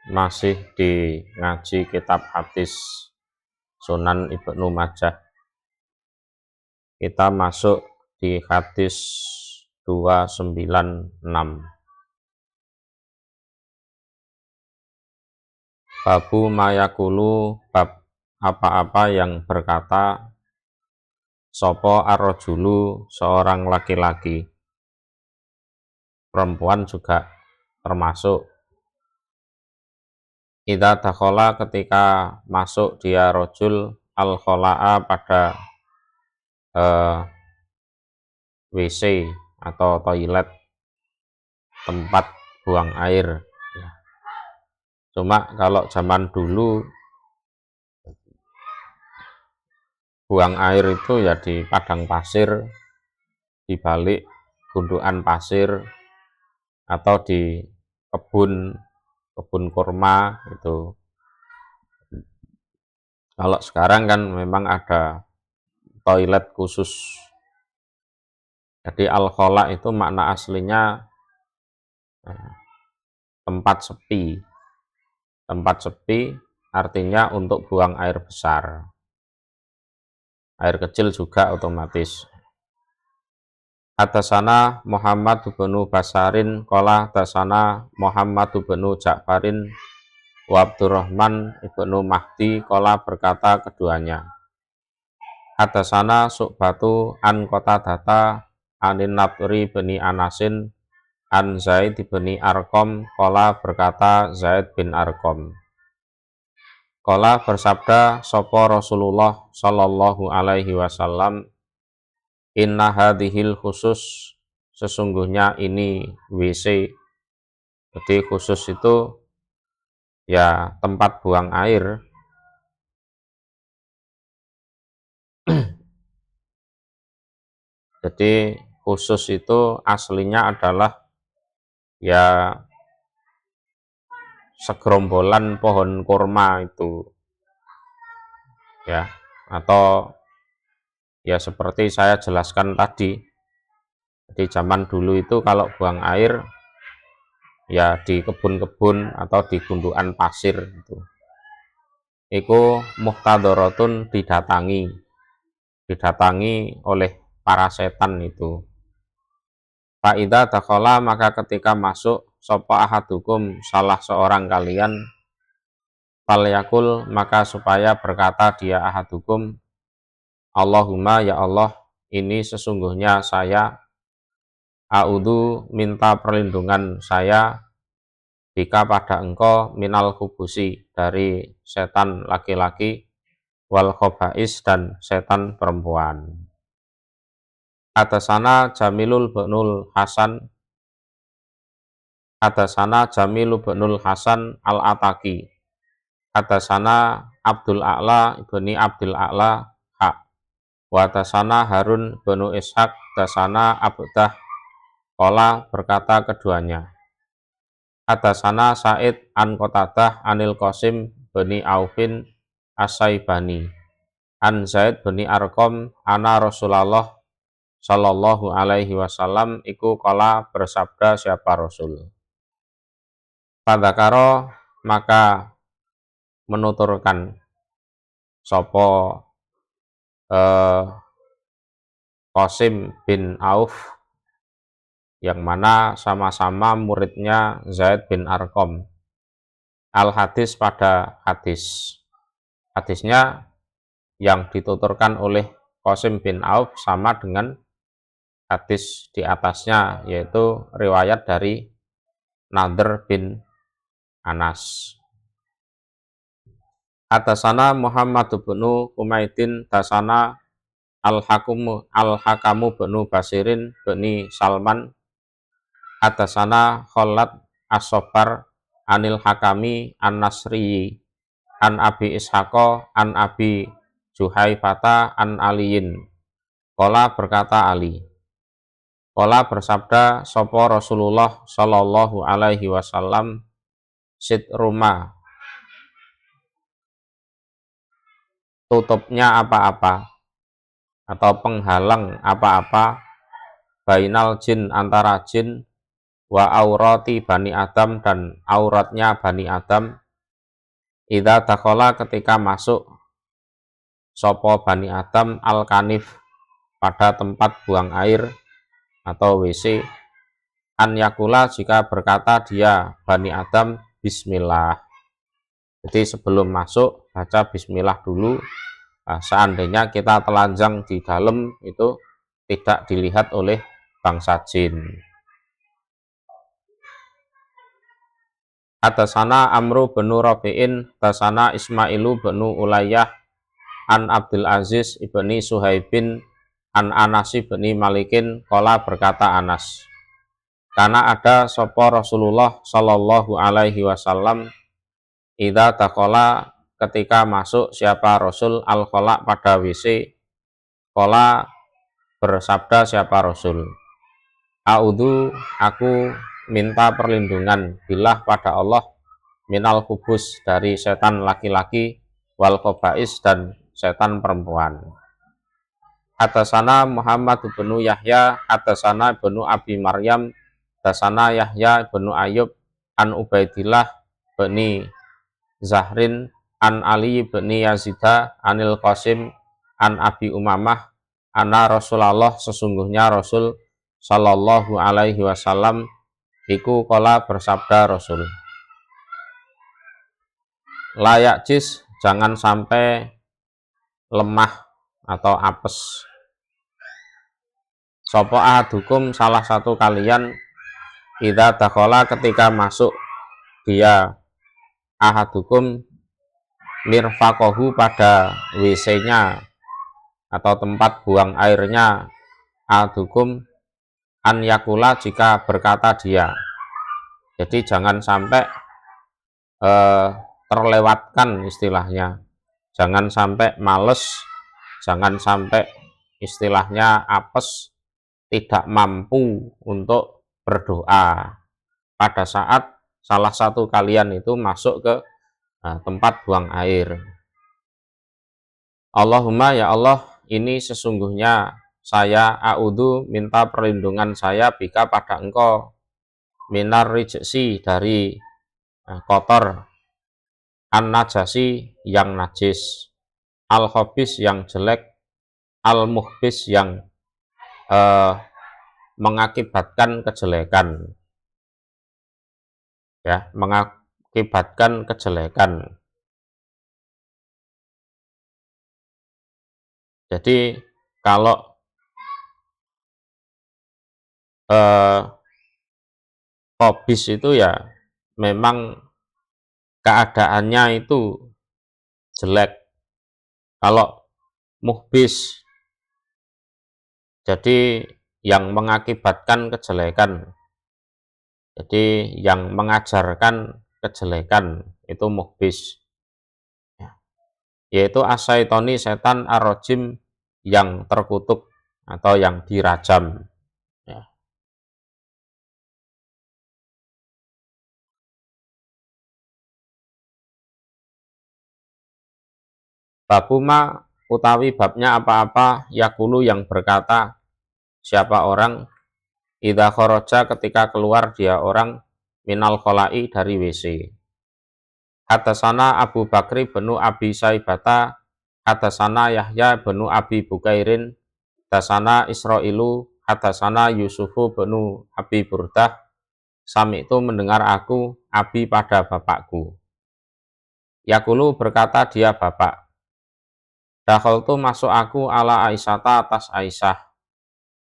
masih di ngaji kitab hadis Sunan Ibnu Majah. Kita masuk di hadis 296. Babu mayakulu, bab apa-apa yang berkata sopo ar-rajulu, seorang laki-laki. Perempuan juga termasuk. Idza dakhala, ketika masuk dia rojul al-khola'a, pada WC atau toilet, tempat buang air. Cuma kalau zaman dulu buang air itu ya di padang pasir, di balik gundukan pasir, atau di kebun kurma itu. Kalau sekarang kan memang ada toilet khusus. Jadi al-khola itu makna aslinya tempat sepi. Tempat sepi artinya untuk buang air besar. Air kecil juga otomatis. Hadasana Muhammad bin Basarin qala hadasana Muhammad bin Ja'farin wa Abdurrahman ibnu Mahdi qala, berkata keduanya. Hadasana Su'batu an Qatadata anin Nadri bin Anasin an Zaid bin Arqam qala, berkata Zaid bin Arqam. Qala, bersabda sapa Rasulullah sallallahu alaihi wasallam, inna hadhil khusus, sesungguhnya ini WC. Jadi khusus itu ya tempat buang air. Jadi khusus itu aslinya adalah ya segerombolan pohon kurma itu ya, atau ya seperti saya jelaskan tadi. Jadi zaman dulu itu kalau buang air ya di kebun-kebun atau di gundukan pasir itu. Iku muhtadharatun, didatangi oleh para setan itu. Fa'idha dakhala, maka ketika masuk sapa ahadukum, salah seorang kalian, falyakul, maka supaya berkata dia ahadukum, Allahumma, ya Allah, ini sesungguhnya saya, a'udzu, minta perlindungan saya, bika pada engkau, minal khubusi, dari setan laki-laki, wal khobais, dan setan perempuan. Hadasana Jamilul binul Hasan, hadasana Jamil binul Hasan al-Ataki, hadasana Abdul A'la ibni Abdul A'la hak, wa hadasana Harun binu Ishaq, hadasana Abdah qala, berkata keduanya. Hadasana Sa'id an Qatadah anil Qasim bani Aufin as-Saibani an Zaid bani Arqam ana Rasulullah sallallahu alaihi wasallam iku qala, bersabda siapa Rasul. Fadzakara, maka menuturkan sapa Qasim bin Auf, yang mana sama-sama muridnya Zaid bin Arqam, al hadis, pada hadis. Hadisnya yang dituturkan oleh Qasim bin Auf sama dengan hadis di atasnya, yaitu riwayat dari Nadr bin Anas. Hadasana Muhammad bin Umaydin, dasana al-Hakamu bin Basirin bin Salman, hadasana Khalad as-Sobar anil Hakami an-Nasri an Abi Ishaqa an Abi Juhaifata an Aliyin qala, berkata Ali. Qala, bersabda sapa Rasulullah sallallahu alaihi wasallam, sitruma, tutupnya apa-apa atau penghalang apa-apa, bainal jin, antara jin, wa aurati Bani Adam dan auratnya Bani Adam, idza dakhala ketika masuk sopo Bani Adam al-kanif pada tempat buang air atau WC, an yakula jika berkata dia Bani Adam bismillah. Jadi sebelum masuk baca bismillah dulu. Nah, seandainya kita telanjang di dalam itu tidak dilihat oleh bangsa jin. Atasana Amru bin Rabi'in, tasana Ismailu bin Ulayyah, an Abdul Aziz ibni Suhaibin, an Anas ibni Malikin, qala berkata Anas, karena ada sopo Rasulullah Shallallahu Alaihi Wasallam, idza dakhala ketika masuk siapa Rasul al-khala pada WC, qala bersabda siapa Rasul, a'udzu aku minta perlindungan billah pada Allah, minal khubus dari setan laki-laki, wal khaba'is dan setan perempuan. Hadasana Muhammad bin Yahya, hadasana bin Abi Maryam, hadasana Yahya bin Ayub, an Ubaidillah bin Zahrin, an Ali bin Yazida, anil Qasim, an Abi Umamah, anna Rasulullah sesungguhnya Rasul Sallallahu Alaihi Wasallam iku qala bersabda Rasul, layak jis jangan sampai lemah atau apes sopo ahadukum salah satu kalian, idza dakhala ketika masuk dia ahadukum mirfaqahu pada WC-nya atau tempat buang airnya ahadukum, an yakula jika berkata dia. Jadi jangan sampai terlewatkan istilahnya, jangan sampai males, jangan sampai istilahnya apes, tidak mampu untuk berdoa pada saat salah satu kalian itu masuk ke tempat buang air. Allahumma ya Allah, ini sesungguhnya saya a'udzu minta perlindungan saya bika pada engkau, minar rijsi dari kotor, an najasi yang najis, al khabis yang jelek, al muhbis yang mengakibatkan kejelekan, ya, mengakibatkan kejelekan. Jadi kalau khabis itu ya memang keadaannya itu jelek. Kalau muhbis jadi yang mengakibatkan kejelekan, jadi yang mengajarkan kejelekan itu muhbis, yaitu asyaitoni setan ar-rajim yang terkutuk atau yang dirajam, ya. Babuma utawi babnya apa-apa yakulu yang berkata siapa orang, idza kharaja ketika keluar dia orang, minal khola'i dari WC. Hadasana Abu Bakri bin Abi Saibata, hadasana Yahya bin Abi Bukairin, hadasana Israilu, hadasana Yusufu bin Abi Burdah, sami itu mendengar aku Abi pada bapakku. Yakulu berkata dia bapak, dakhaltu masuk aku ala Aisyata atas Aisyah.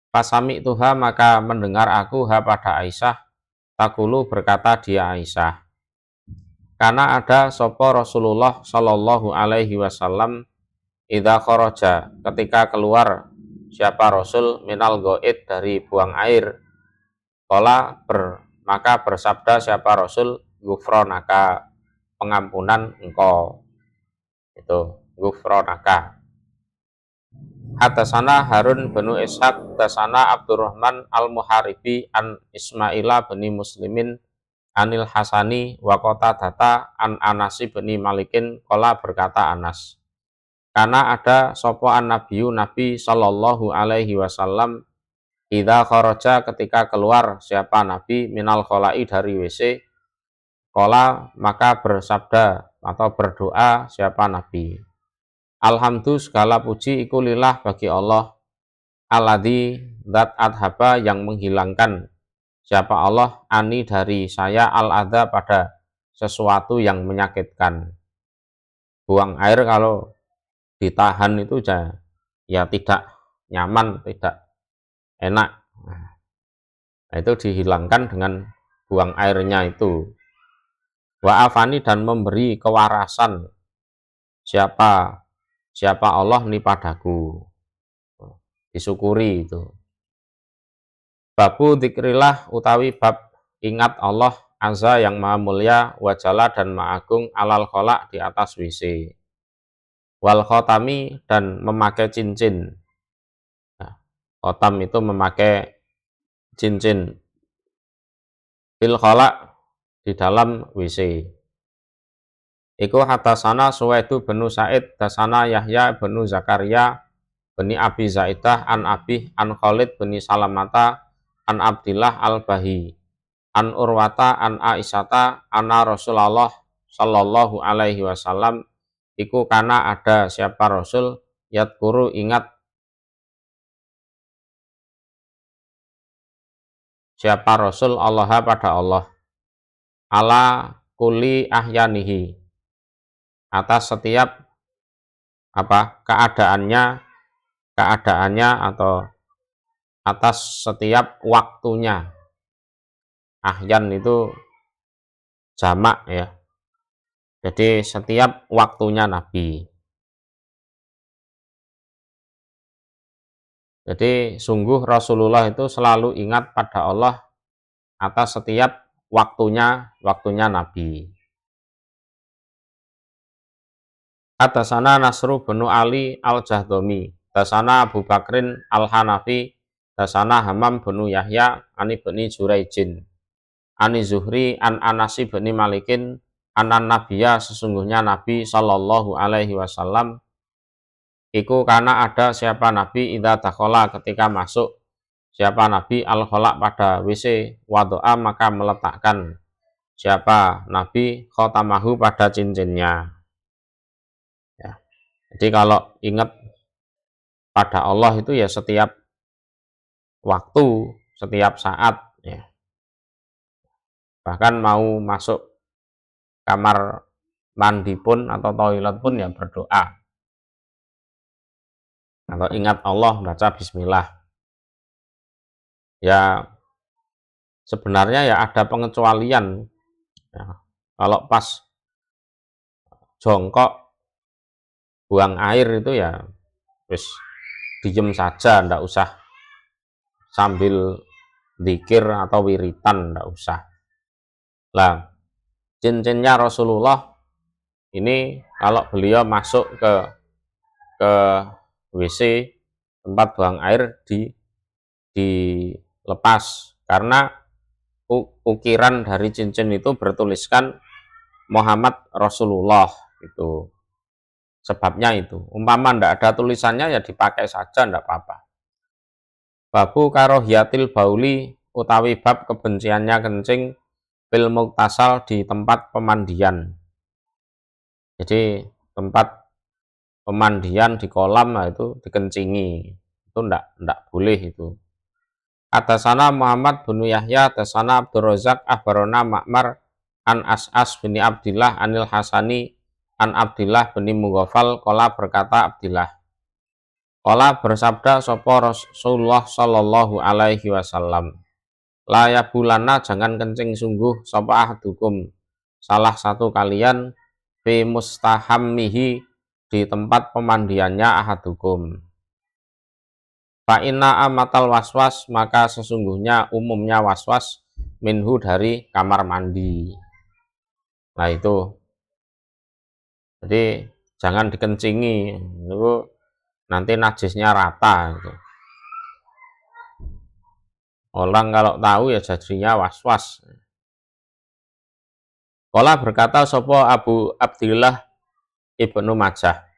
Pasami tuha maka mendengar aku ha pada Aisyah, takulu berkata dia Aisyah. Karena ada sopo Rasulullah Shallallahu Alaihi Wasallam, idza kharaja ketika keluar siapa Rasul minal goid dari buang air, maka bersabda siapa Rasul, gufronaka pengampunan engkau, itu gufronaka. Hadasana Harun bin Ishaq, hadasana Abdurrahman al-Muharibi an Ismaila bin Muslimin anil Hasani wa Qatadata an Anasi bin Malikin, qala berkata Anas, karena ada sopo an nabiyu Nabi Sallallahu Alaihi Wasallam, Idza kharaja ketika keluar siapa Nabi minal khola'i dari WC, qala maka bersabda atau berdoa siapa Nabi. Alhamdulillah segala puji iku lillah bagi Allah, alladzi zat adhaba yang menghilangkan siapa Allah ani dari saya al-adha pada sesuatu yang menyakitkan. Buang air kalau ditahan itu ya tidak nyaman, tidak enak. Nah, itu dihilangkan dengan buang airnya itu. Wa afani dan memberi kewarasan siapa Allah nih padaku. Disyukuri itu. Babu dzikrillah utawi bab ingat Allah azza yang maha mulia wajalla dan maha agung alal kholak di atas WC. Wal khotami dan memakai cincin. Nah, khotam itu memakai cincin. Bil kholak di dalam WC. Iku hatasana Suwaidu benu Said dasana Yahya benu Zakaria beni Abi Zaidah an Abi an Khalid beni Salamata an Abdillah al-Bahi an Urwata an Aisyata anna Rasulullah sallallahu alaihi wasallam iku kana ada siapa Rasul yadkuru ingat siapa Rasul Allah pada Allah ala kuli ahyanihi atas setiap keadaannya atau atas setiap waktunya. Ahyan itu jamak ya. Jadi setiap waktunya Nabi. Jadi sungguh Rasulullah itu selalu ingat pada Allah atas setiap waktunya Nabi. Hadasana Nasru bin Ali al-Jahdomi, dasana Abu Bakrin al-Hanafi, dasana Hamam bin Yahya, ani bin Juraijin, ani Zuhri, an Anasi bin Malikin, anan Nabiya sesungguhnya Nabi Sallallahu Alaihi Wasallam, iku karena ada siapa Nabi idza dakhala ketika masuk siapa Nabi al-kholak pada WC wadoa maka meletakkan siapa Nabi khotamahu pada cincinnya. Jadi kalau ingat pada Allah itu ya setiap waktu, setiap saat ya. Bahkan mau masuk kamar mandi pun atau toilet pun ya berdoa. Atau ingat Allah baca bismillah. Ya sebenarnya ya ada pengecualian. Ya, kalau pas jongkok buang air itu ya wis diem saja, ndak usah sambil zikir atau wiritan, ndak usah. Lah cincinnya Rasulullah ini kalau beliau masuk ke WC tempat buang air dilepas karena ukiran dari cincin itu bertuliskan Muhammad Rasulullah itu. Sebabnya itu, umpama ndak ada tulisannya ya dipakai saja ndak apa-apa. Babu karohiyatil bauli utawi bab kebenciannya kencing fil muktasal di tempat pemandian. Jadi tempat pemandian di kolam nah itu dikencingi. Itu ndak boleh itu. Atasana Muhammad bin Yahya, atasana Abdul Razak, akhbarona Ma'mar an As'as bin Abdillah anil Hasani an Abdillah bin Mughafal qala berkata Abdillah qala bersabda sapa Rasulullah sallallahu alaihi wasallam la yabulana jangan kencing sungguh sapa ahadukum salah satu kalian fi mustahammihi di tempat pemandiannya ahadukum fa inna amatal waswas maka sesungguhnya umumnya waswas minhu dari kamar mandi. Nah itu jadi jangan dikencingi, itu nanti najisnya rata. Gitu. Orang kalau tahu ya jadinya was-was. Qala berkata sapa Abu Abdillah Ibnu Majah.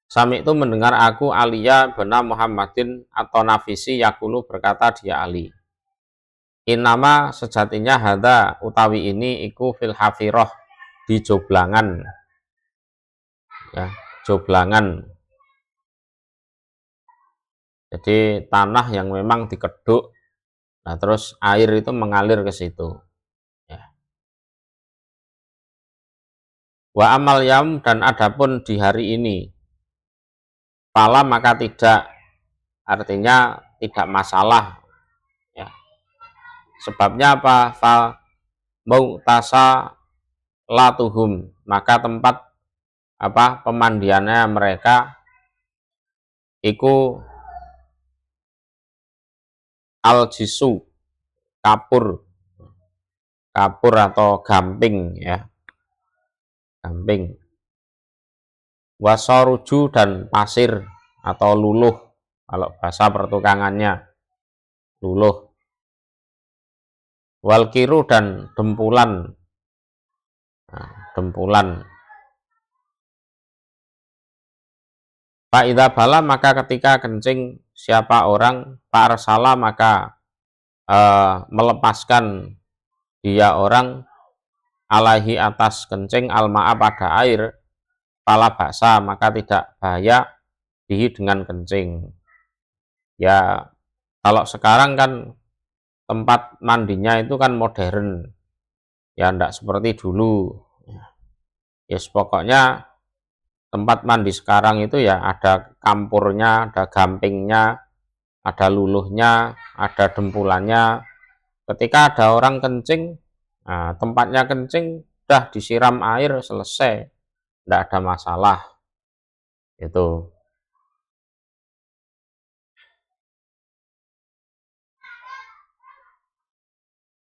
Sami itu mendengar aku Aliya bin Muhammadin atau Nafisi yakulu berkata dia Ali. Inama sejatinya hada utawi ini iku fil hafiroh di joblangan, ya, joblangan. Jadi tanah yang memang dikeduk, nah terus air itu mengalir ke situ. Ya. Wa amal yaum dan adapun di hari ini, pala maka tidak, artinya tidak masalah. Ya. Sebabnya apa? Fa mu'tasa latuhum, maka tempat apa pemandiannya mereka iku al-jisu, kapur, kapur atau gamping, ya, gamping. Wasoruju dan pasir atau luluh, kalau bahasa pertukangannya luluh. Walkiru dan dempulan, nah, dempulan. Fa'idha bala maka ketika kencing siapa orang, fa'arsala maka melepaskan dia orang alaihi atas kencing alma'a pada air, pala baksa maka tidak bahaya dihi dengan kencing. Ya kalau sekarang kan tempat mandinya itu kan modern, ya enggak seperti dulu. Ya yes, pokoknya tempat mandi sekarang itu ya ada kampurnya, ada gampingnya, ada luluhnya, ada dempulannya. Ketika ada orang kencing, nah, tempatnya kencing, udah disiram air, selesai, tidak ada masalah. Itu.